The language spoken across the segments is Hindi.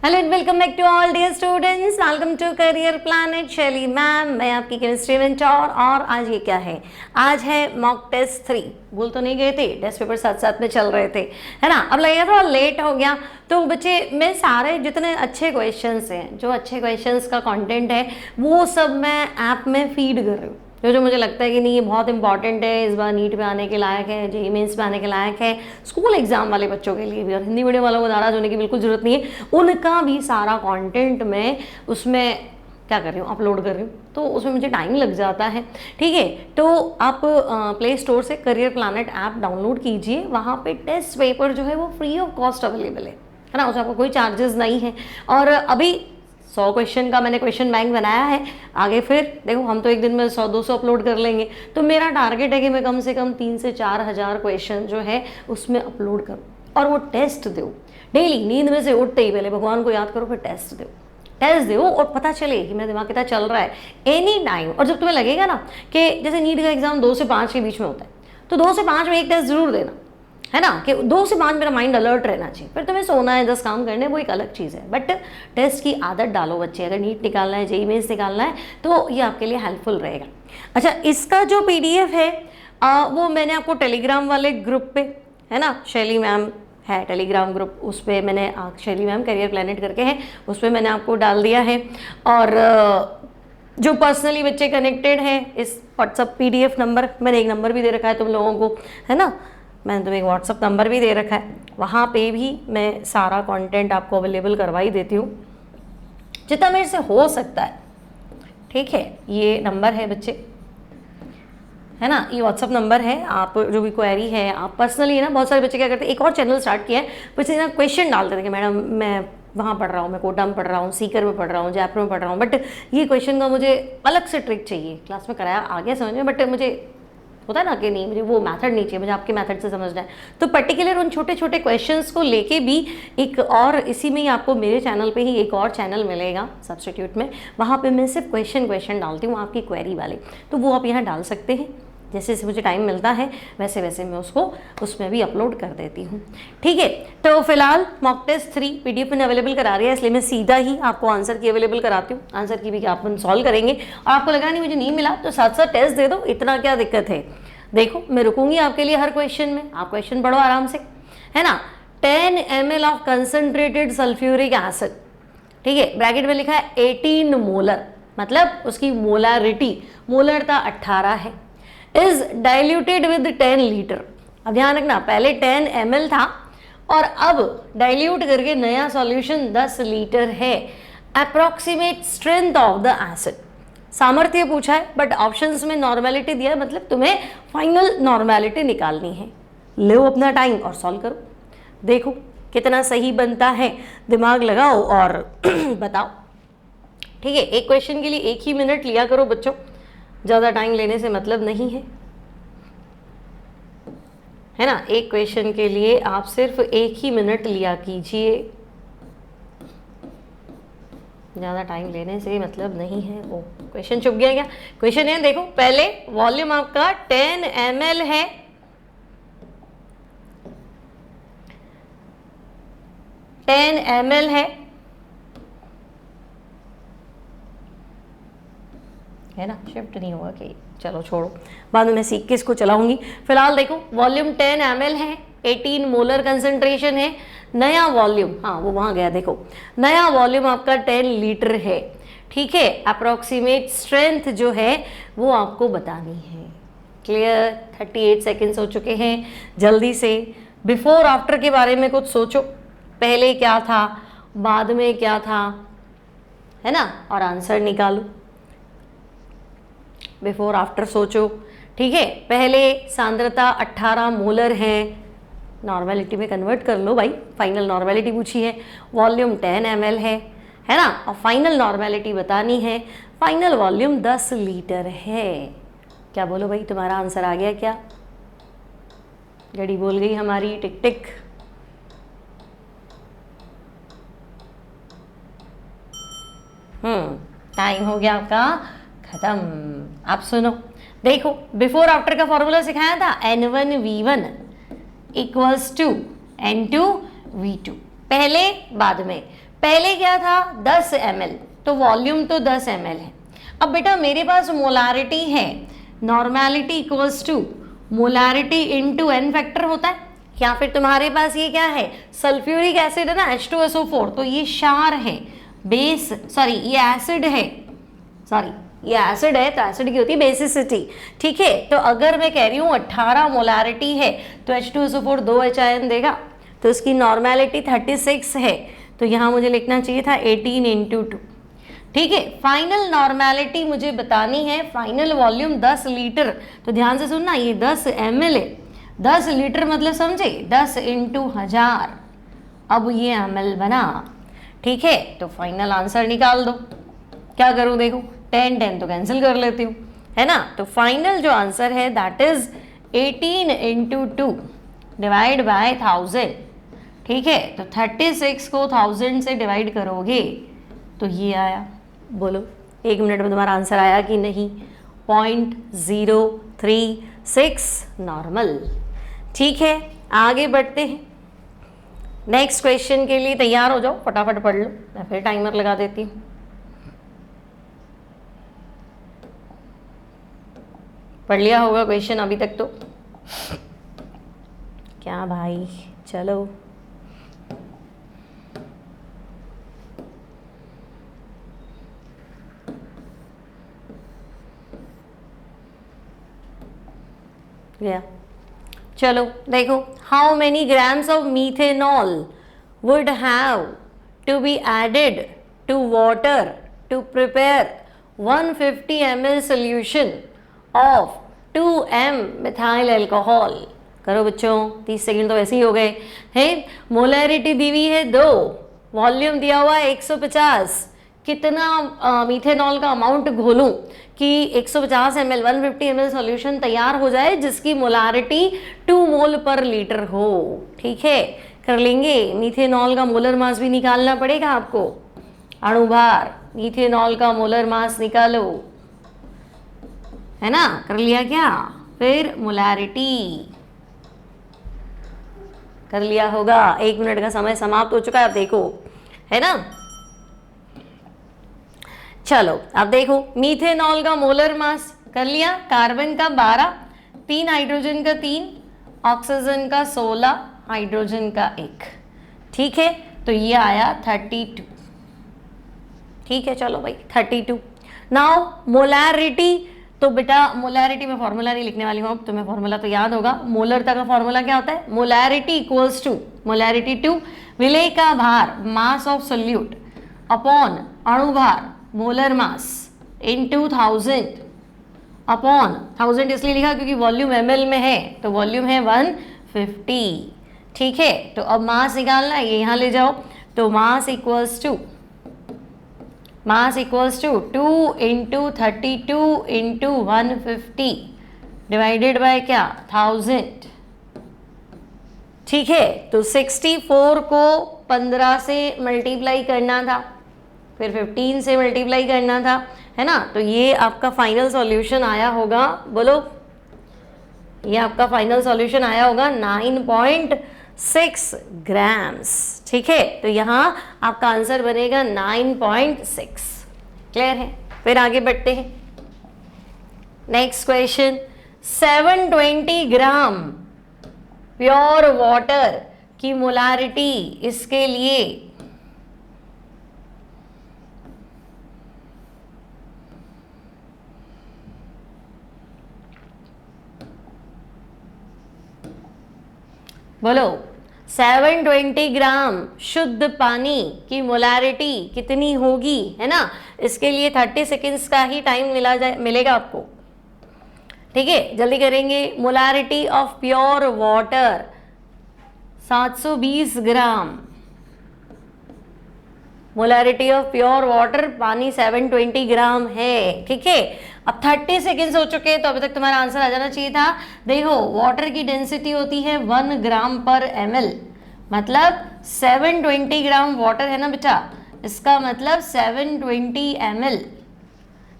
Hello and welcome back to all dear students, welcome to career planet. Shaili ma'am, मैं आपकी केमिस्ट्री मेंटर। और आज ये क्या है? आज है मॉक टेस्ट 3। भूल तो नहीं गए थे? टेस्ट पेपर साथ साथ में चल रहे थे, है ना। अब लगेगा थोड़ा लेट हो गया तो बच्चे, मैं सारे जितने अच्छे क्वेश्चंस हैं, जो अच्छे क्वेश्चंस का कंटेंट है वो सब मैं ऐप में फीड कर रही हूँ। जो मुझे लगता है कि नहीं ये बहुत इंपॉर्टेंट है, इस बार नीट पे आने के लायक है, जेईई मेंस पे आने के लायक है, स्कूल एग्जाम वाले बच्चों के लिए भी, और हिंदी मीडियम वालों को नाराज होने की बिल्कुल जरूरत नहीं है। उनका भी सारा कंटेंट मैं उसमें क्या कर रही हूँ, अपलोड कर रही हूँ, तो उसमें मुझे टाइम लग जाता है। ठीक है, तो आप प्ले स्टोर से करियर प्लैनेट ऐप डाउनलोड कीजिए। वहाँ पे टेस्ट पेपर जो है वो फ्री ऑफ कॉस्ट अवेलेबल है ना, उसमें आपको कोई चार्जेस नहीं है। और अभी 100 क्वेश्चन का मैंने क्वेश्चन बैंक बनाया है। आगे फिर देखो, हम तो एक दिन में 100-200 अपलोड कर लेंगे, तो मेरा टारगेट है कि मैं कम से कम 3 से 4 हज़ार क्वेश्चन जो है उसमें अपलोड करूँ और वो टेस्ट दो डेली। नींद में से उठते ही पहले भगवान को याद करो, फिर टेस्ट दो और पता चले कि मेरा दिमाग कितना चल रहा है एनी टाइम। और जब तुम्हें लगेगा ना कि जैसे नीट का एग्जाम 2 से 5 के बीच में होता है, तो 2 से 5 में एक टेस्ट जरूर देना, है ना, कि 2 से 5 मेरा माइंड अलर्ट रहना चाहिए। फिर तुम्हें सोना है, 10 काम करने, वो एक अलग चीज़ है, बट टेस्ट की आदत डालो बच्चे। अगर नीट निकालना है, जेईई मेंस निकालना है, तो ये आपके लिए हेल्पफुल रहेगा। अच्छा, इसका जो PDF है वो मैंने आपको टेलीग्राम वाले ग्रुप पे, है ना, शैली मैम है टेलीग्राम ग्रुप, उस पर मैंने शैली मैम करियर प्लैनेट करके है, उस पर मैंने आपको डाल दिया है। और जो पर्सनली बच्चे कनेक्टेड हैं, इस व्हाट्सअप PDF नंबर, मैंने एक नंबर भी दे रखा है तुम लोगों को, है ना, मैंने तुम्हें एक व्हाट्सअप नंबर भी दे रखा है, वहाँ पे भी मैं सारा कंटेंट आपको अवेलेबल करवा ही देती हूँ जितना मेरे से हो सकता है। ठीक है, ये नंबर है बच्चे, है ना, ये व्हाट्सअप नंबर है। आप जो भी क्वेरी है, आप पर्सनली, है ना, बहुत सारे बच्चे क्या करते हैं, एक और चैनल स्टार्ट किया है, बच्चे ना क्वेश्चन डालते थे कि मैडम मैं वहाँ पढ़ रहा हूँ, मैं कोटा में पढ़ रहा हूँ, सीकर में पढ़ रहा हूँ, जयपुर में पढ़ रहा हूँ, बट ये क्वेश्चन का मुझे अलग से ट्रिक चाहिए। क्लास में कराया, आ गया समझ में, बट मुझे होता है ना कि नहीं, मुझे वो मेथड नहीं चाहिए, मुझे आपके मेथड से समझना है। तो पर्टिकुलर उन छोटे छोटे क्वेश्चंस को लेके भी एक और, इसी में ही आपको मेरे चैनल पे ही एक और चैनल मिलेगा सब्स्टिट्यूट में, वहाँ पे मैं सिर्फ क्वेश्चन डालती हूँ आपकी क्वेरी वाले, तो वो आप यहाँ डाल सकते हैं। जैसे जैसे मुझे टाइम मिलता है वैसे वैसे मैं उसको उसमें भी अपलोड कर देती हूँ। ठीक है, तो फिलहाल मॉक टेस्ट 3 PDF में अवेलेबल करा रही है, इसलिए मैं सीधा ही आपको आंसर की अवेलेबल कराती हूँ। आंसर की भी आप सॉल्व करेंगे, और आपको लगा नहीं मुझे नहीं मिला तो साथ साथ टेस्ट दे दो, इतना क्या दिक्कत है। देखो, मैं रुकूंगी आपके लिए हर क्वेश्चन में, आप क्वेश्चन पढ़ो आराम से, है ना। 10 ml of concentrated sulphuric acid, ठीक है, ब्रैकेट में लिखा है 18 मोलर, मतलब उसकी मोलारिटी, मोलरता 18 है, इज डाइल्यूटेड विद 10 लीटर। अब ध्यान रखना, पहले 10 ml था और अब डाइल्यूट करके नया सॉल्यूशन 10 लीटर है। Approximate strength of the acid, सामर्थ्य पूछा है, बट ऑप्शंस में नॉर्मेलिटी दिया है, मतलब तुम्हें फाइनल नॉर्मेलिटी निकालनी है। लो अपना टाइम और सॉल्व करो, देखो कितना सही बनता है, दिमाग लगाओ और बताओ। ठीक है, एक क्वेश्चन के लिए 1 ही मिनट लिया करो बच्चों, ज़्यादा टाइम लेने से मतलब नहीं है ना। एक क्वेश्चन के लिए आप सिर्फ 1 ही मिनट लिया कीजिए, ज़्यादा टाइम लेने से मतलब नहीं है। वो क्वेश्चन चुप गया क्या? क्वेश्चन है, देखो, पहले वॉल्यूम आपका 10 ml है, है ना, शिफ्ट नहीं होगा कि, चलो छोड़ो, बाद में मैं सीख के इसको चलाऊंगी। फिलहाल देखो, वॉल्यूम 10 ml है, 18 मोलर कंसंट्रेशन है, नया वॉल्यूम, हाँ वो वहाँ गया, देखो नया वॉल्यूम आपका 10 लीटर है। ठीक है, अप्रोक्सीमेट स्ट्रेंथ जो है वो आपको बतानी है। क्लियर? 38 सेकेंड्स हो चुके हैं, जल्दी से बिफोर आफ्टर के बारे में कुछ सोचो, पहले क्या था, बाद में क्या था, है ना, और आंसर निकालो। बिफोर आफ्टर सोचो, ठीक है। पहले सांद्रता 18 मोलर है, नॉर्मेलिटी में कन्वर्ट कर लो भाई, फाइनल नॉर्मेलिटी पूछी है। वॉल्यूम 10 ml है ना, और फाइनल नॉर्मेलिटी बतानी है। फाइनल वॉल्यूम 10 लीटर है। क्या बोलो भाई, तुम्हारा आंसर आ गया क्या? घड़ी बोल गई हमारी, टिक टिक। टाइम हो गया आपका खत्म। आप सुनो, देखो बिफोर आफ्टर का फॉर्मूला सिखाया था, N1V1 इक्वल्स टू N2V2, पहले बाद में। पहले क्या था 10 ml, तो वॉल्यूम तो 10 ml है। अब बेटा मेरे पास मोलारिटी है, normality equals to molarity into n factor होता है, या फिर तुम्हारे पास ये क्या है सल्फ्यूरिक एसिड है ना H2SO4, तो ये क्षार है, बेस सॉरी ये एसिड है, सॉरी ये एसिड है तो एसिड की होती है बेसिसिटी, ठीक है। तो अगर मैं कह रही हूँ 18 मोलारिटी है तो H2SO4 2 H देगा, तो इसकी नॉर्मेलिटी 36 है, तो यहाँ मुझे लिखना चाहिए था 18 इंटू 2, ठीक है। फाइनल नॉर्मेलिटी मुझे बतानी है, फाइनल वॉल्यूम 10 लीटर, तो ध्यान से सुनना ये 10 ml है, 10 लीटर मतलब समझे 10 इंटू 1000, अब ये ml बना, ठीक है। तो फाइनल आंसर निकाल दो, क्या करूँ देखो 10 10 तो कैंसिल कर लेती हूँ, है ना। तो फाइनल जो आंसर है that is 18 into 2 divide by 1000, ठीक है। तो 36 को 1000 से डिवाइड करोगे तो ये आया, बोलो 1 मिनट में तुम्हारा आंसर आया कि नहीं, 0.036 नॉर्मल, ठीक है। आगे बढ़ते हैं, नेक्स्ट क्वेश्चन के लिए तैयार हो जाओ, फटाफट पढ़ लो, मैं फिर टाइमर लगा देती हूँ। पढ़ लिया होगा क्वेश्चन अभी तक तो, क्या भाई चलो गया। चलो देखो, how many grams of methanol would have to be added to water to prepare 150 ml solution of 2m methyl alcohol. करो बच्चों, 30 सेकंड तो ऐसे ही हो गए हैं। मोलैरिटी दी हुई है 2, वॉल्यूम दिया हुआ है 150, कितना मीथेनॉल का अमाउंट घोलूं कि 150 ml 150 ml सॉल्यूशन तैयार हो जाए जिसकी मोलारिटी 2 मोल पर लीटर हो, ठीक है। कर लेंगे, मीथेनॉल का मोलर मास भी निकालना पड़ेगा आपको, अणुभार मीथेनॉल का मोलर मास निकालो, है ना। कर लिया क्या, फिर मोलारिटी कर लिया होगा। 1 मिनट का समय समाप्त हो चुका है, अब देखो, है ना। चलो अब देखो, मीथेनॉल का मोलर मास कर लिया, कार्बन का 12, 3 हाइड्रोजन का 3, ऑक्सीजन का 16, हाइड्रोजन का 1, ठीक है। तो ये आया 32, ठीक है। चलो भाई 32। नाउ मोलैरिटी, तो बेटा मोलैरिटी में फॉर्मूला नहीं लिखने वाली हूँ, अब तुम्हें फॉर्मूला तो याद होगा। मोलरता का फॉर्मूला क्या होता है, molarity equals to molarity to विलेय का भार मास ऑफ सोल्यूट अपॉन अणुभार मोलर मास इनटू 1000 अपॉन 1000 इसलिए लिखा क्योंकि वॉल्यूम ml में है, तो वॉल्यूम है 150, ठीक है। तो अब मास निकालना है, ये यहाँ ले जाओ, तो mass equals to 2 into 32 into 150 divided by क्या 1000, ठीक है। तो 64 को 15 से मल्टीप्लाई करना था, फिर 15 से मल्टीप्लाई करना था, है ना। तो ये आपका फाइनल सॉल्यूशन आया होगा, बोलो, ये आपका फाइनल सॉल्यूशन आया होगा 9.6 ग्राम्स, ठीक है। तो यहाँ आपका आंसर बनेगा 9.6, क्लियर है। फिर आगे बढ़ते हैं, नेक्स्ट क्वेश्चन, 720 ग्राम प्योर वाटर की मोलारिटी, इसके लिए बोलो 720 ग्राम शुद्ध पानी की मोलारिटी कितनी होगी, है ना। इसके लिए 30 सेकेंड्स का ही टाइम मिलेगा आपको, ठीक है। जल्दी करेंगे। Molarity of pure water 720 gram, molarity of pure water पानी 720 ग्राम है, ठीक है। अब 30 सेकेंड्स हो चुके हैं, तो अभी तक तुम्हारा आंसर आ जाना चाहिए था। देखो वाटर की डेंसिटी होती है 1 ग्राम पर ml, मतलब 720 ग्राम वाटर है ना बेटा, इसका मतलब 720 ml,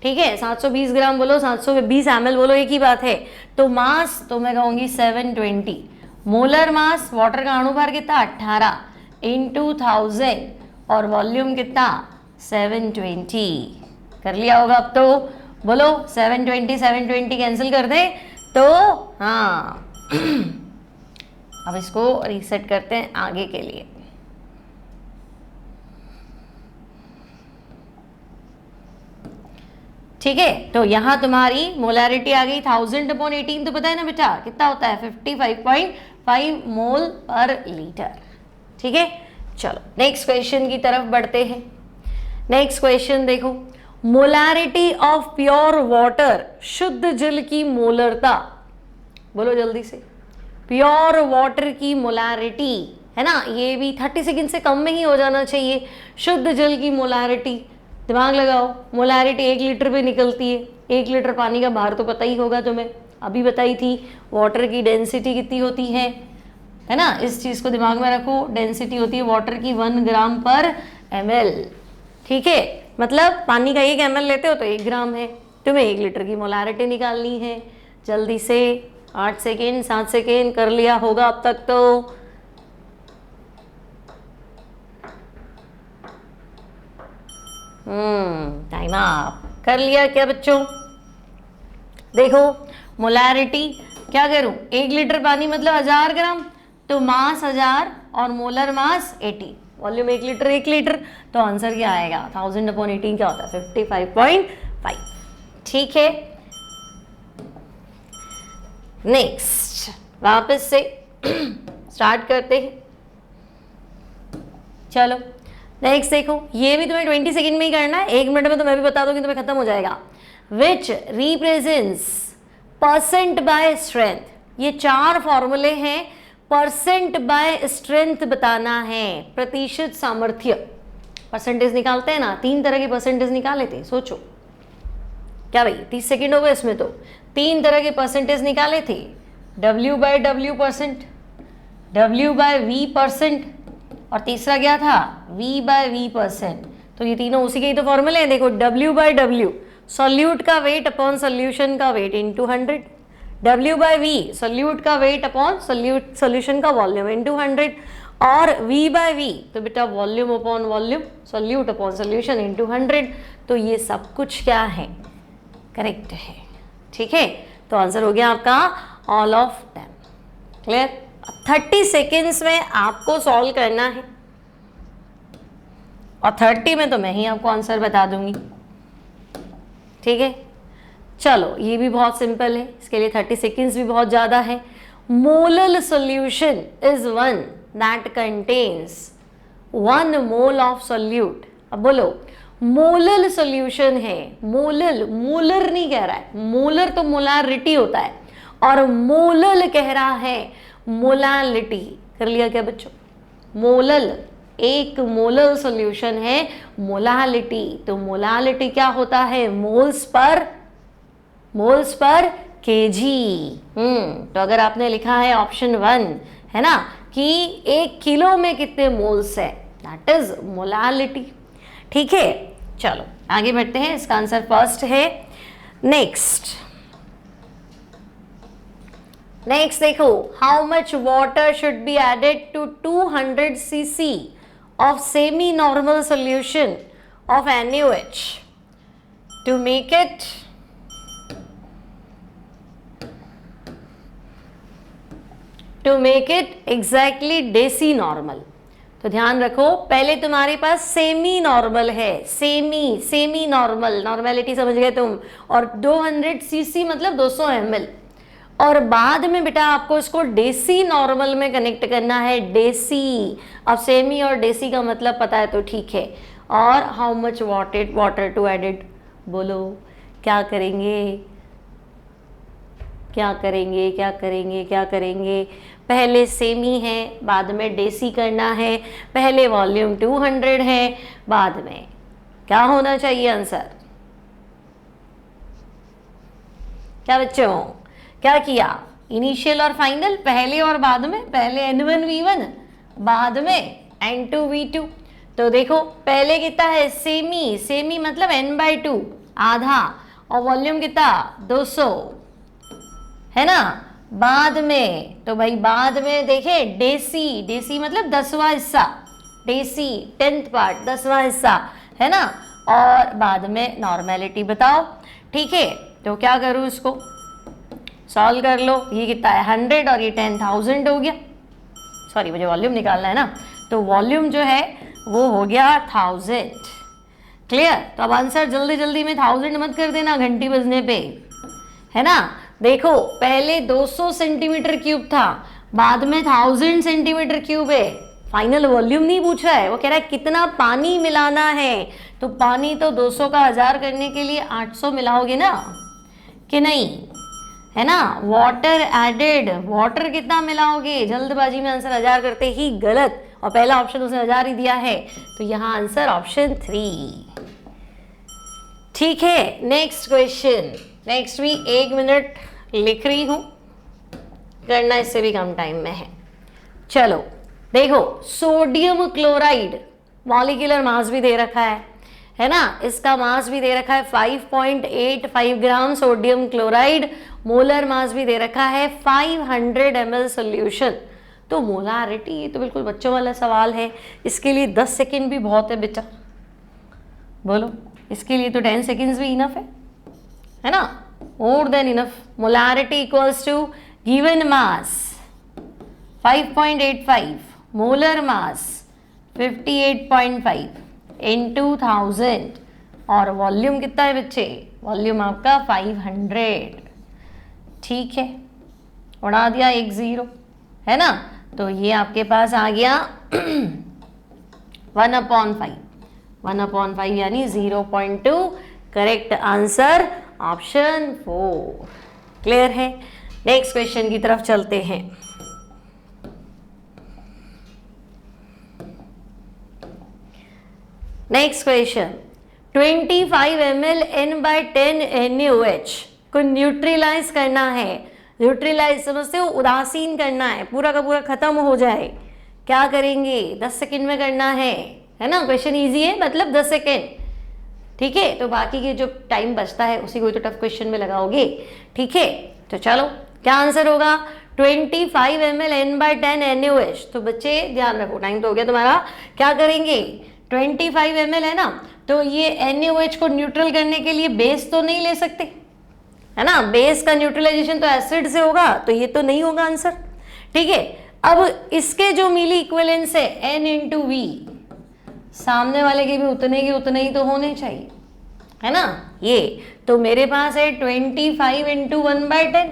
ठीक है। 720 ग्राम बोलो 720 ml बोलो, एक ही बात है। तो मास तो मैं कहूँगी 720, मोलर मास वाटर का अणुभार कितना 18 इंटू 1000 और वॉल्यूम कितना 720। कर लिया होगा अब तो, बोलो 720 कैंसिल कर दे तो हाँ। अब इसको रीसेट करते हैं आगे के लिए। ठीक है, तो यहां तुम्हारी मोलैरिटी आ गई 1000/18, तो पता है ना बेटा कितना होता है 55.5 मोल पर लीटर। ठीक है, चलो नेक्स्ट क्वेश्चन की तरफ बढ़ते हैं। नेक्स्ट क्वेश्चन देखो, मोलैरिटी ऑफ प्योर वाटर, शुद्ध जल की मोलरता, बोलो जल्दी से। प्योर वाटर की मोलैरिटी है ना, ये भी 30 सेकंड से कम में ही हो जाना चाहिए। शुद्ध जल की मोलैरिटी, दिमाग लगाओ, मोलैरिटी 1 लीटर पे निकलती है। 1 लीटर पानी का भार तो पता ही होगा तुम्हें, अभी बताई थी। वाटर की डेंसिटी कितनी होती है ना, इस चीज़ को दिमाग में रखो। डेंसिटी होती है वाटर की 1 ग्राम पर ml। ठीक है, मतलब पानी का 1 ml लेते हो तो 1 ग्राम है। तुम्हें 1 लीटर की मोलैरिटी निकालनी है। जल्दी से 8 सेकेंड 7 सेकेंड कर लिया होगा अब तक तो। Time up. कर लिया क्या बच्चों? देखो मोलैरिटी क्या करूं, 1 लीटर पानी मतलब 1000 ग्राम, तो मास 1000 और molar mass 80, volume 1 litre 1 litre, तो आंसर क्या आएगा 1000/18 क्या होता है 55.5। ठीक है, नेक्स्ट वापस से स्टार्ट करते हैं। चलो नेक्स्ट देखो, ये भी तुम्हें 20 सेकंड में ही करना है, 1 मिनट में तो मैं भी बता दूंगी, तुम्हें खत्म हो जाएगा। Which represents percent by strength, ये 4 फॉर्मूले हैं। परसेंट बाय स्ट्रेंथ बताना है, प्रतिशत सामर्थ्य। परसेंटेज निकालते हैं ना, 3 तरह के परसेंटेज निकाले थे, सोचो क्या भाई 30 सेकंड हो गए इसमें, तो 3 तरह के परसेंटेज निकाले थे। W/W परसेंट, W/V परसेंट, और तीसरा क्या था V/V परसेंट। तो ये तीनों उसी के ही तो फॉर्मूले हैं। देखो W/W सॉल्यूट का वेट अपॉन सॉल्यूशन का वेट इनटू 100, W/V सॉल्यूट का वेट अपॉन सॉल्यूशन का वॉल्यूम इनटू 100, और V/V तो बेटा volume upon volume, solute upon solution into 100। तो ये सब कुछ क्या है, करेक्ट है। ठीक है, तो आंसर हो गया आपका all of them. Clear? 30 seconds में आपको सॉल्व करना है, और 30 में तो मैं ही आपको आंसर बता दूंगी। ठीक है, चलो ये भी बहुत सिंपल है, इसके लिए 30 सेकेंड्स भी बहुत ज़्यादा है। Molal solution is one that contains 1 mole of solute. अब बोलो मोलल सोल्यूशन है, मोलल, मोलर नहीं कह रहा है, मोलर तो मोलारिटी होता है, और मोलल कह रहा है मोलालिटी। कर लिया क्या बच्चों? मोलल, 1 मोलल सॉल्यूशन है मोलालिटी। तो मोलालिटी क्या होता है, मोल्स पर केजी। तो अगर आपने लिखा है ऑप्शन 1 है ना कि 1 किलो में कितने मोल्स है, दैट इज मोलालिटी। ठीक है, चलो आगे बढ़ते हैं, इसका आंसर फर्स्ट है। नेक्स्ट देखो, how much water should be added to 200 cc of semi normal solution of NaOH to make it exactly deci normal. तो ध्यान रखो, पहले तुम्हारे पास सेमी नॉर्मल है, सेमी नॉर्मल, नॉर्मेलिटी समझ गए तुम, और 200 cc मतलब 200 ml, और बाद में बेटा आपको इसको डेसी नॉर्मल में कनेक्ट करना है, डेसी। अब सेमी और डेसी का मतलब पता है तो ठीक है। और how much water to added, बोलो क्या करेंगे? पहले सेमी है, बाद में डेसी करना है, पहले वॉल्यूम 200 है, बाद में क्या होना चाहिए आंसर? क्या बच्चों, क्या किया? इनिशियल और फाइनल, पहले और बाद में, पहले N1V1 बाद में N2V2। तो देखो पहले कितना है सेमी मतलब N/2 आधा, और वॉल्यूम कितना 200 है ना। बाद में तो भाई बाद में देखे डेसी मतलब 10वां हिस्सा, डेसी 10th पार्ट 10वां हिस्सा, है ना, और बाद में नॉर्मेलिटी बताओ। ठीक है, तो क्या करूँ, इसको सॉल्व कर लो। ये कितना है 100 और ये 10,000 हो गया। सॉरी, मुझे वॉल्यूम निकालना है ना, तो वॉल्यूम जो है वो हो गया 1000। क्लियर? तो अब आंसर जल्दी जल्दी में 1000 मत कर देना घंटी बजने पे, है ना। देखो पहले 200 सेंटीमीटर क्यूब था, बाद में 1000 सेंटीमीटर क्यूब है। फाइनल वॉल्यूम नहीं पूछा है, वो कह रहा है कितना पानी मिलाना है। तो पानी तो 200 का 1000 करने के लिए 800 मिलाओगे ना, कि नहीं, है ना। वाटर एडेड, वाटर कितना मिलाओगे, जल्दबाजी में आंसर 1000 करते ही गलत, और पहला ऑप्शन उसने 1000 ही दिया है, तो यहाँ आंसर ऑप्शन 3। ठीक है, नेक्स्ट क्वेश्चन। नेक्स्ट भी 1 मिनट लिख रही हूँ, करना इससे भी कम टाइम में है। चलो देखो, सोडियम क्लोराइड मॉलिक्यूलर मास भी दे रखा है ना, इसका मास भी दे रखा है 5.85 gram sodium chloride, molar mass भी दे रखा है 500 ml सोल्यूशन। तो मोलारिटी, ये तो बिल्कुल बच्चों वाला सवाल है, इसके लिए 10 सेकेंड भी बहुत है बेटा, बोलो, इसके लिए तो 10 सेकेंड्स भी इनफ है ना, more than enough. Molarity equals to given mass 5.85, molar mass 58.5 into 1000, और वॉल्यूम कितना है बच्चे, वॉल्यूम आपका 500। ठीक है, उड़ा दिया 1 0, है ना, तो ये आपके पास आ गया 1/5, 1/5 यानी 0.2। Correct answer option 4। क्लियर है? नेक्स्ट क्वेश्चन की तरफ चलते हैं। Next question, 25 ml N/10 NaOH को न्यूट्रलाइज करना है। न्यूट्रलाइज समझते हो, उदासीन करना है, पूरा का पूरा खत्म हो जाए। क्या करेंगे, 10 सेकेंड में करना है ना। क्वेश्चन इजी है, मतलब 10 सेकेंड। ठीक है, तो बाकी के जो टाइम बचता है उसी को तो टफ क्वेश्चन में लगाओगे। ठीक है, तो चलो क्या आंसर होगा, 25 ml N/10 NaOH। तो बच्चे ध्यान रखो, टाइम तो हो गया तुम्हारा। क्या करेंगे, 25 ml है ना, तो ये NaOH को न्यूट्रल करने के लिए बेस तो नहीं ले सकते, है ना। बेस का न्यूट्रलाइजेशन तो एसिड से होगा, तो ये तो नहीं होगा आंसर। ठीक है, अब इसके जो मिली इक्विवेलेंस है N × V, सामने वाले के भी उतने ही तो होने चाहिए, है ना। ये तो मेरे पास है 25 × 1/10।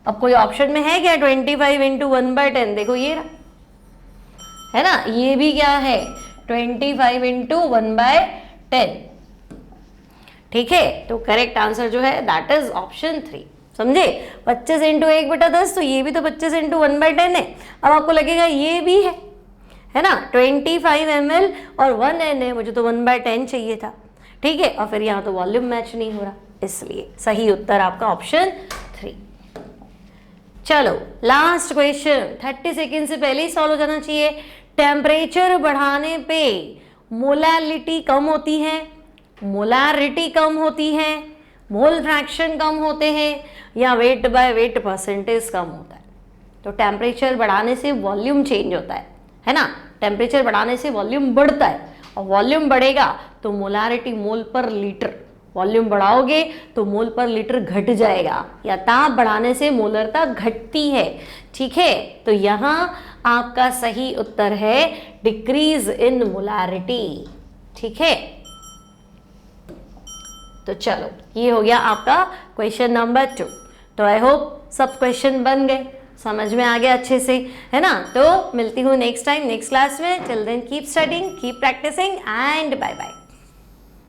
अब कोई ऑप्शन में है क्या 25 × 1/10, देखो ये रहा, है ना। ये भी क्या है 25 × 1/10। ठीक है, तो करेक्ट आंसर जो है दैट इज ऑप्शन 3। समझे, 25 × 1/10, तो ये भी तो 25 × 1/10 है। अब आपको लगेगा ये भी है ना, 25 ml और 1 N है, मुझे तो 1/10 चाहिए था। ठीक है, और फिर यहाँ तो वॉल्यूम मैच नहीं हो रहा, इसलिए सही उत्तर आपका ऑप्शन 3। चलो लास्ट क्वेश्चन, 30 सेकेंड से पहले ही सॉल्व हो जाना चाहिए। टेम्परेचर बढ़ाने पे मोलालिटी कम होती है, मोलारिटी कम होती है, मोल फ्रैक्शन कम होते हैं, या वेट बाय वेट परसेंटेज कम होता है। तो टेम्परेचर बढ़ाने से वॉल्यूम चेंज होता है ना। टेम्परेचर बढ़ाने से वॉल्यूम बढ़ता है, और वॉल्यूम बढ़ेगा तो मोलारिटी मोल पर लीटर, वॉल्यूम बढ़ाओगे तो मोल पर लीटर घट जाएगा, या ताप बढ़ाने से मोलरता घटती है। ठीक है, तो यहाँ आपका सही उत्तर है डिक्रीज इन मोलारिटी। ठीक है, तो चलो ये हो गया आपका क्वेश्चन नंबर 2। तो आई होप सब क्वेश्चन बन गए, समझ में आ गया अच्छे से, है ना। तो मिलती हूँ नेक्स्ट टाइम नेक्स्ट क्लास में। Till then keep studying, keep practising and bye bye.